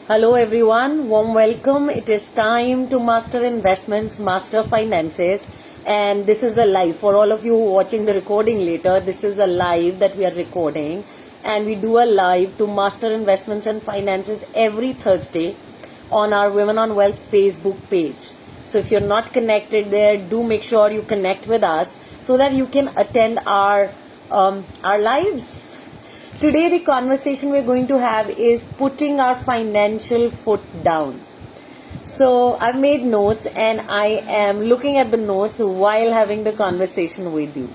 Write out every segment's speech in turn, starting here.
Hello everyone, warm welcome. It is time to master investments, master finances, and this is a live. For all of you watching the recording later, this is a live that we are recording, and we do a live to master investments and finances every Thursday on our Women on Wealth Facebook page. So if you're not connected there, do make sure you connect with us so that you can attend our lives. Today the conversation we're going to have is putting our financial foot down. So I've made notes and I am looking at the notes while having the conversation with you.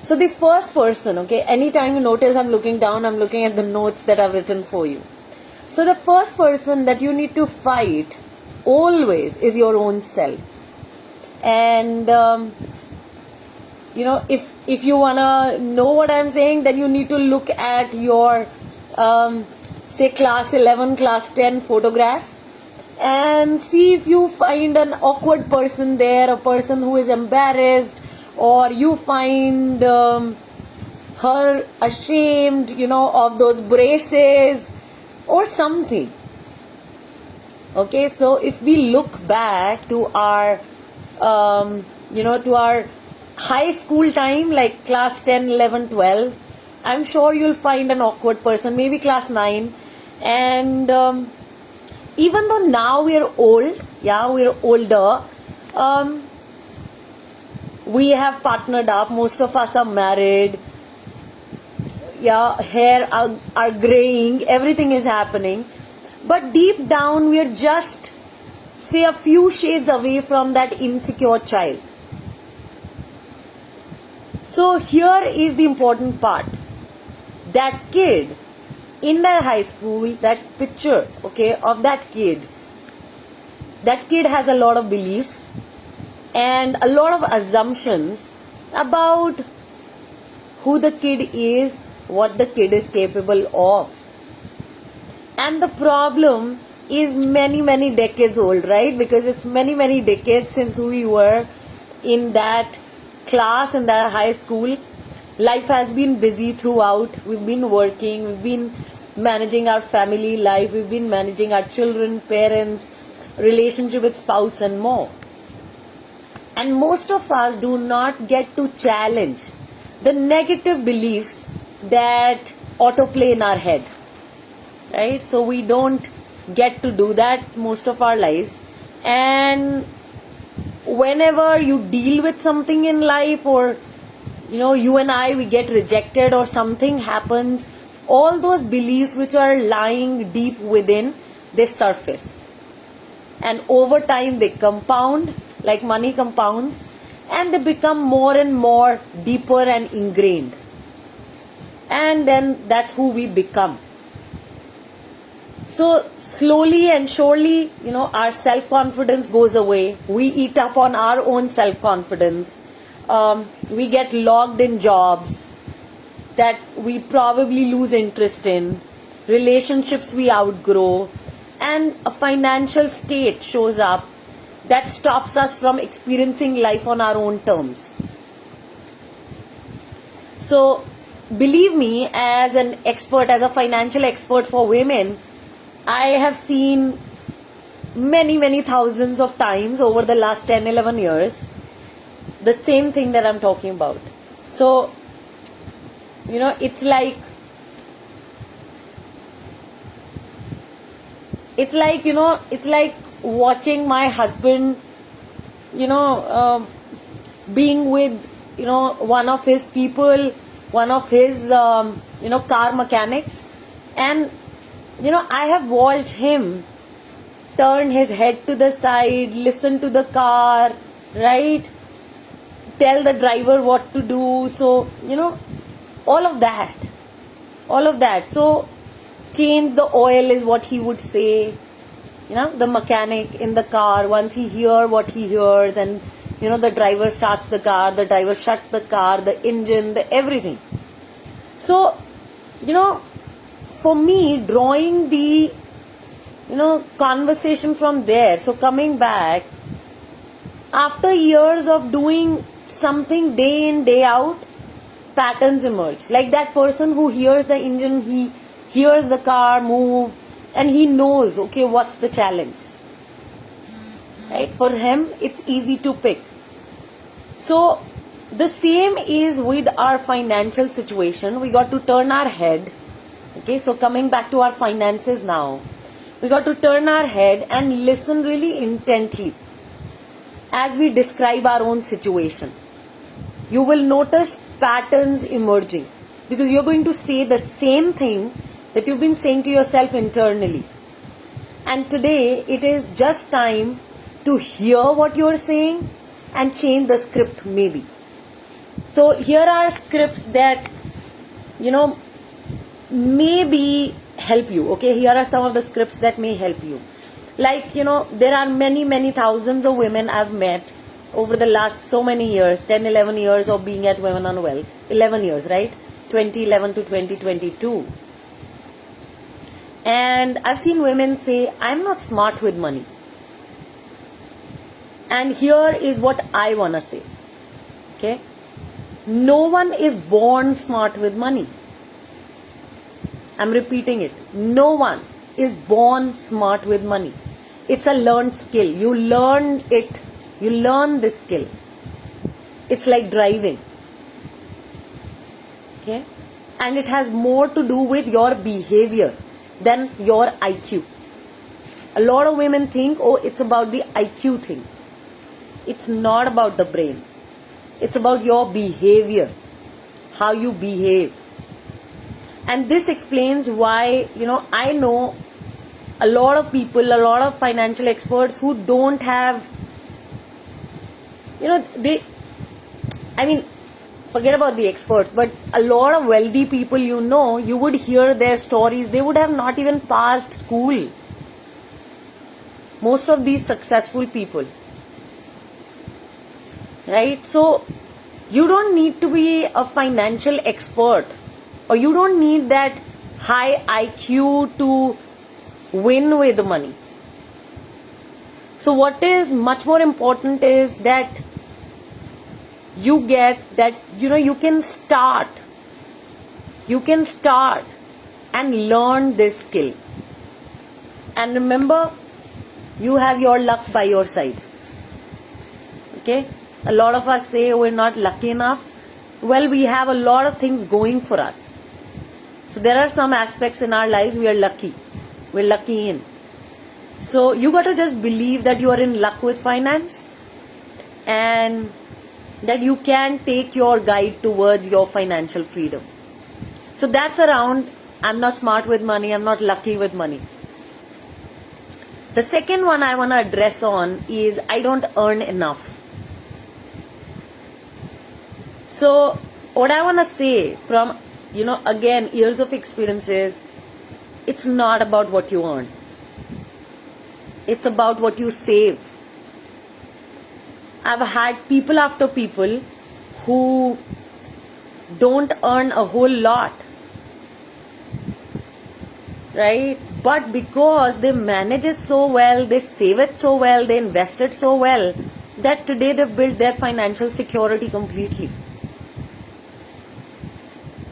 So the first person, okay, anytime you notice I'm looking down, I'm looking at the notes that I've written for you. So the first person that you need to fight always is your own self. And if you wanna know what I'm saying, then you need to look at your say class 11, class 10 photograph and see if you find an awkward person there, a person who is embarrassed, or you find her ashamed, of those braces or something. Okay, so if we look back to our to our high school time, like class 10, 11, 12, I'm sure you'll find an awkward person, maybe class 9. And even though now we're old, we're older, we have partnered up, most of us are married, hair are graying, everything is happening, but deep down we're just, say, a few shades away from that insecure child. So here is the important part. That kid in that high school, that picture, okay, of that kid has a lot of beliefs and a lot of assumptions about who the kid is, what the kid is capable of. And the problem is many, many decades old, right? Because it's many, many decades since we were in that class, in that high school. Life has been busy throughout. We've been working, we've been managing our family life, we've been managing our children, parents, relationship with spouse and more. And most of us do not get to challenge the negative beliefs that autoplay in our head, right? So we don't get to do that most of our lives. And whenever you deal with something in life, or you and I, we get rejected or something happens, all those beliefs which are lying deep within, they surface, and over time they compound like money compounds, and they become more and more deeper and ingrained, and then that's who we become. So slowly and surely, our self-confidence goes away. We eat up on our own self-confidence. We get logged in jobs that we probably lose interest in. Relationships we outgrow. And a financial state shows up that stops us from experiencing life on our own terms. So believe me, as an expert, as a financial expert for women, I have seen many, many thousands of times over the last 10, 11 years the same thing that I'm talking about. So, it's like watching my husband, being with, one of his people, one of his, car mechanics, and I have watched him turn his head to the side, listen to the car, right? Tell the driver what to do. So, all of that. So, change the oil is what he would say. The mechanic in the car, once he hears what he hears, and, the driver starts the car, the driver shuts the car, the engine, the everything. So, for me, drawing the conversation from there, so coming back, after years of doing something day in, day out, patterns emerge. Like that person who hears the engine, he hears the car move, and he knows, okay, what's the challenge. Right? For him, it's easy to pick. So, the same is with our financial situation. We got to turn our head. Okay, so coming back to our finances now, we got to turn our head and listen really intently as we describe our own situation. You will notice patterns emerging because you're going to say the same thing that you've been saying to yourself internally. And today, it is just time to hear what you're saying and change the script maybe. So here are scripts that, maybe help you. Okay, here are some of the scripts that may help you. Like, there are many thousands of women I've met over the last so many years, 10, 11 years of being at Women on Wealth. 11 years, right? 2011 to 2022. And I've seen women say, I'm not smart with money. And here is what I want to say. Okay? No one is born smart with money. I'm repeating it. No one is born smart with money. It's a learned skill. You learn it. You learn this skill. It's like driving. Okay? And it has more to do with your behavior than your IQ. A lot of women think, oh, it's about the IQ thing. It's not about the brain. It's about your behavior, how you behave. And this explains why, I know a lot of people, a lot of financial experts who don't have, forget about the experts, but a lot of wealthy people, you would hear their stories. They would have not even passed school. Most of these successful people. Right? So, you don't need to be a financial expert, or you don't need that high IQ to win with money. So what is much more important is that you get that, you can start and learn this skill. And remember, you have your luck by your side. Okay? A lot of us say we're not lucky enough. Well, we have a lot of things going for us. So there are some aspects in our lives we are lucky. We're lucky in. So you got to just believe that you are in luck with finance and that you can take your guide towards your financial freedom. So that's around, I'm not smart with money, I'm not lucky with money. The second one I want to address on is I don't earn enough. So what I want to say from, again, years of experiences, it's not about what you earn. It's about what you save. I've had people after people who don't earn a whole lot. Right? But because they manage it so well, they save it so well, they invest it so well, that today they've built their financial security completely.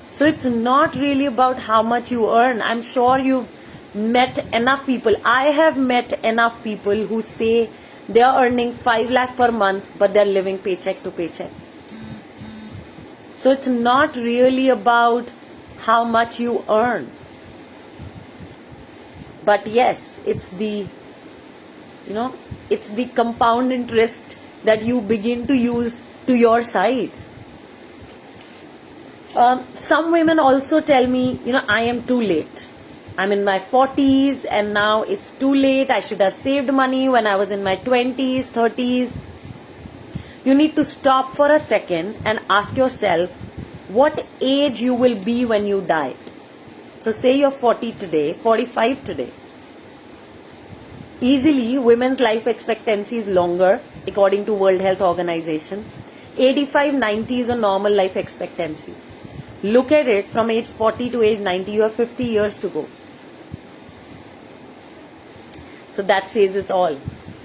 So it's not really about how much you earn. I'm sure you've met enough people. I have met enough people who say they are earning 5 lakh per month, but they're living paycheck to paycheck. So it's not really about how much you earn. But yes, it's the, it's the compound interest that you begin to use to your side. Some women also tell me, I am too late. I'm in my 40s and now it's too late. I should have saved money when I was in my 20s, 30s. You need to stop for a second and ask yourself what age you will be when you die. So say you're 40 today, 45 today. Easily, women's life expectancy is longer according to World Health Organization. 85, 90 is a normal life expectancy. Look at it, from age 40 to age 90, you have 50 years to go. So that says it all.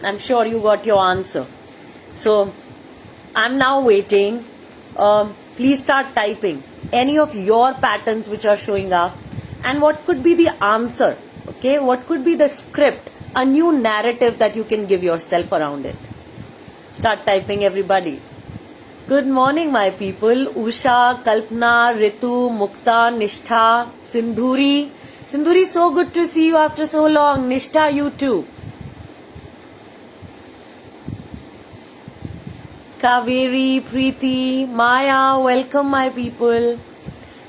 I'm sure you got your answer. So I'm now waiting. Please start typing any of your patterns which are showing up and what could be the answer Okay, what could be the script, a new narrative that you can give yourself around it? Start typing, everybody. Good morning, my people. Usha, Kalpana, Ritu, Mukta, Nishtha, Sindhuri. Sindhuri, so good to see you after so long. Nishtha, you too. Kaveri, Preeti, Maya, welcome, my people.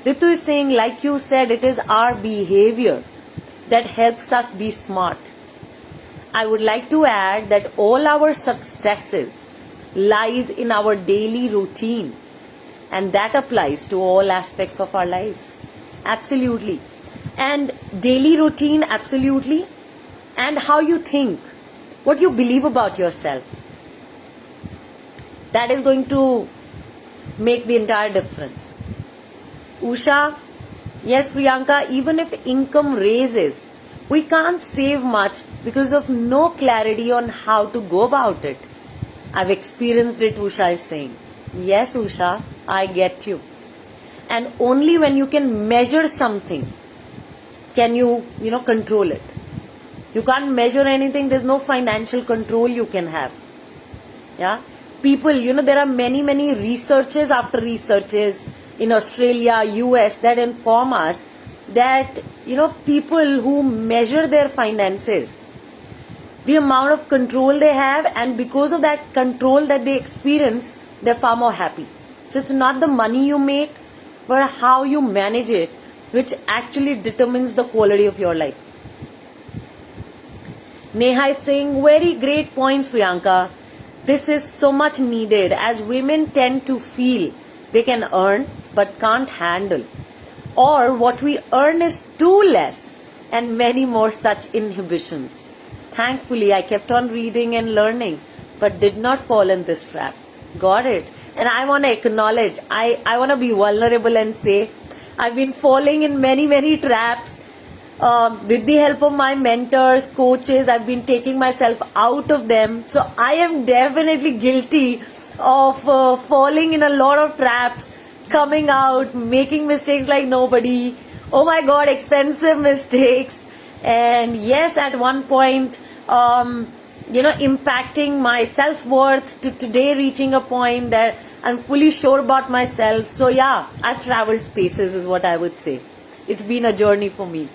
Ritu is saying, like you said, it is our behavior that helps us be smart. I would like to add that all our successes lies in our daily routine, and that applies to all aspects of our lives. Absolutely. And daily routine, absolutely. And how you think, what you believe about yourself. That is going to make the entire difference. Usha, yes, Priyanka, even if income raises, we can't save much because of no clarity on how to go about it. I've experienced it, Usha is saying. Yes, Usha, I get you. And only when you can measure something can you control it. You can't measure anything, there's no financial control you can have. Yeah? People, there are many researches after researches in Australia, US that inform us that, people who measure their finances, the amount of control they have, and because of that control that they experience, they're far more happy. So it's not the money you make, but how you manage it, which actually determines the quality of your life. Neha is saying, very great points, Priyanka. This is so much needed as women tend to feel they can earn but can't handle. Or what we earn is too less, and many more such inhibitions. Thankfully, I kept on reading and learning, but did not fall in this trap. Got it. And I want to acknowledge, I want to be vulnerable and say, I've been falling in many traps. With the help of my mentors, coaches, I've been taking myself out of them. So I am definitely guilty of falling in a lot of traps, coming out, making mistakes like nobody. Oh my God, expensive mistakes. And yes, at one point, impacting my self-worth to today reaching a point that I'm fully sure about myself. So yeah, I've traveled spaces is what I would say. It's been a journey for me.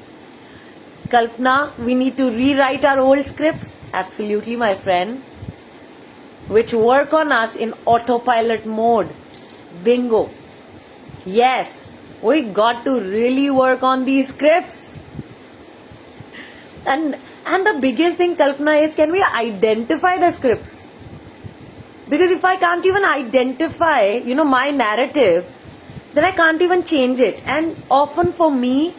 Kalpana, we need to rewrite our old scripts. Absolutely, my friend. Which work on us in autopilot mode. Bingo. Yes, we got to really work on these scripts. And the biggest thing, Kalpana, is can we identify the scripts? Because if I can't even identify, my narrative, then I can't even change it. And often for me,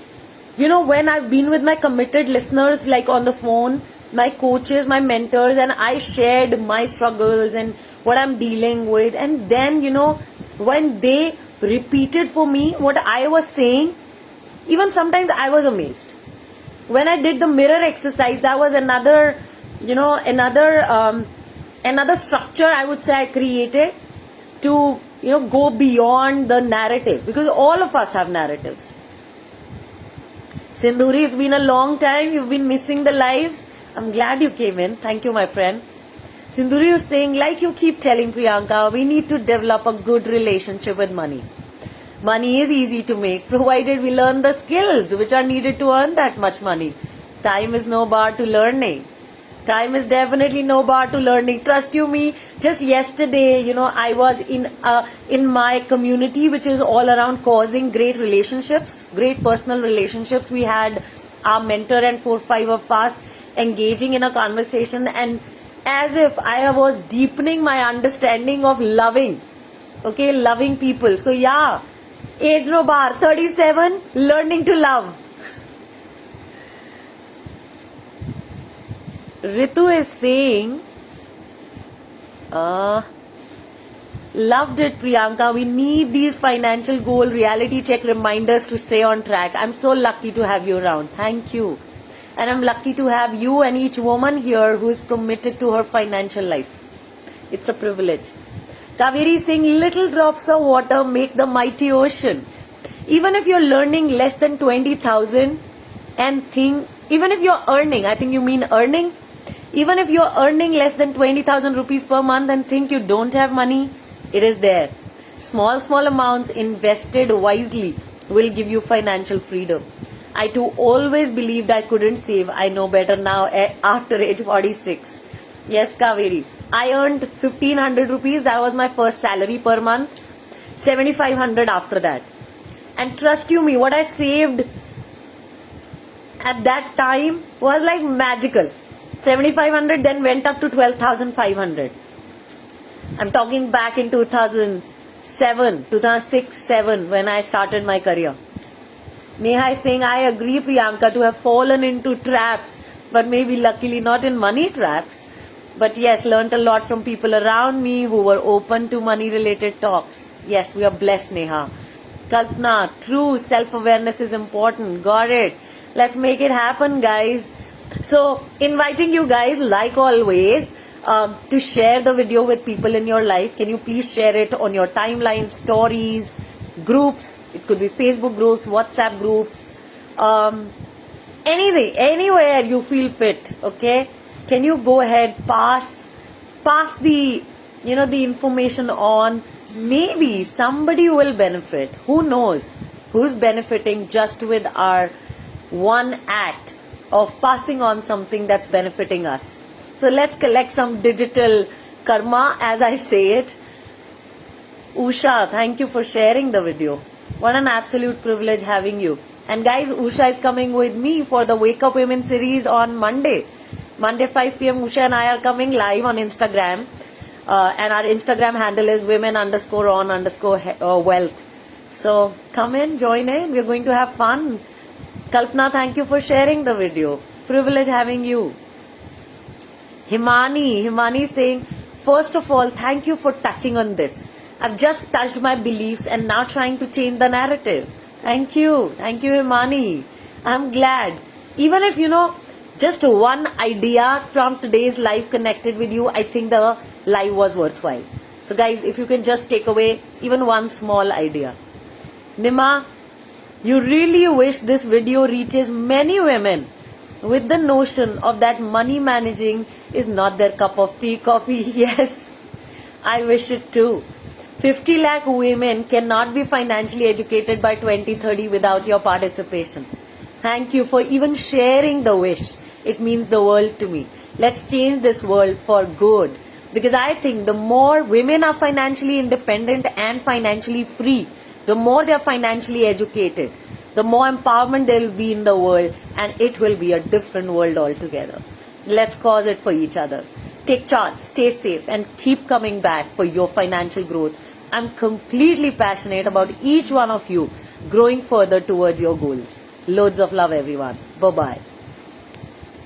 when I've been with my committed listeners, like on the phone, my coaches, my mentors, and I shared my struggles and what I'm dealing with. And then, when they repeated for me what I was saying, even sometimes I was amazed. When I did the mirror exercise, that was another structure I would say I created to, go beyond the narrative. Because all of us have narratives. Sindhuri, it's been a long time. You've been missing the lives. I'm glad you came in. Thank you, my friend. Sindhuri is saying, like you keep telling Priyanka, we need to develop a good relationship with money. Money is easy to make, provided we learn the skills which are needed to earn that much money. Time is no bar to learning. Time is definitely no bar to learning. Trust you me, just yesterday, I was in my community, which is all around causing great relationships, great personal relationships. We had our mentor and 4-5 of us engaging in a conversation, and as if I was deepening my understanding of loving people. So yeah, age no bar, 37, learning to love. Ritu is saying, loved it, Priyanka. We need these financial goal reality check reminders to stay on track. I'm so lucky to have you around. Thank you. And I'm lucky to have you and each woman here who is committed to her financial life. It's a privilege. Kaveri is saying, little drops of water make the mighty ocean. Even if you're learning less than 20,000 and think Even if you're earning, I think you mean earning. Even if you're earning less than 20,000 rupees per month and think you don't have money, it is there. Small amounts invested wisely will give you financial freedom. I too always believed I couldn't save. I know better now after age 46. Yes, Kaveri. I earned 1500 rupees. That was my first salary per month. 7500 after that. And trust you me, what I saved at that time was like magical. 7500 then went up to 12,500. I'm talking back in 2006-7 when I started my career. Neha is saying, I agree, Priyanka, to have fallen into traps, but maybe luckily not in money traps. But yes, learned a lot from people around me who were open to money related talks. Yes, we are blessed, Neha. Kalpana, true, self-awareness is important. Got it. Let's make it happen, guys. So, inviting you guys, like always, to share the video with people in your life. Can you please share it on your timeline, stories, groups? It could be Facebook groups, WhatsApp groups, anything, anywhere you feel fit. Okay? Can you go ahead, pass the the information on? Maybe somebody will benefit. Who knows? Who's benefiting just with our one act of passing on something that's benefiting us? So let's collect some digital karma, as I say it. Usha, thank you for sharing the video. What an absolute privilege having you. And guys, Usha is coming with me for the Wake Up Women series on Monday. Monday 5 p.m. Usha and I are coming live on Instagram. And our Instagram handle is women_on_wealth. So come in, join in. We're going to have fun. Kalpana, thank you for sharing the video. Privilege having you. Himani is saying, first of all, thank you for touching on this. I've just touched my beliefs and now trying to change the narrative. Thank you, Himani. I'm glad. Even if just one idea from today's live connected with you, I think the live was worthwhile. So guys, if you can just take away even one small idea. Nima, you really wish this video reaches many women with the notion of that money managing is not their cup of tea, coffee. Yes, I wish it too. 50 lakh women cannot be financially educated by 2030 without your participation. Thank you for even sharing the wish. It means the world to me. Let's change this world for good. Because I think the more women are financially independent and financially free, the more they are financially educated, the more empowerment there will be in the world, and it will be a different world altogether. Let's cause it for each other. Take charge, stay safe, and keep coming back for your financial growth. I'm completely passionate about each one of you growing further towards your goals. Loads of love, everyone. Bye-bye.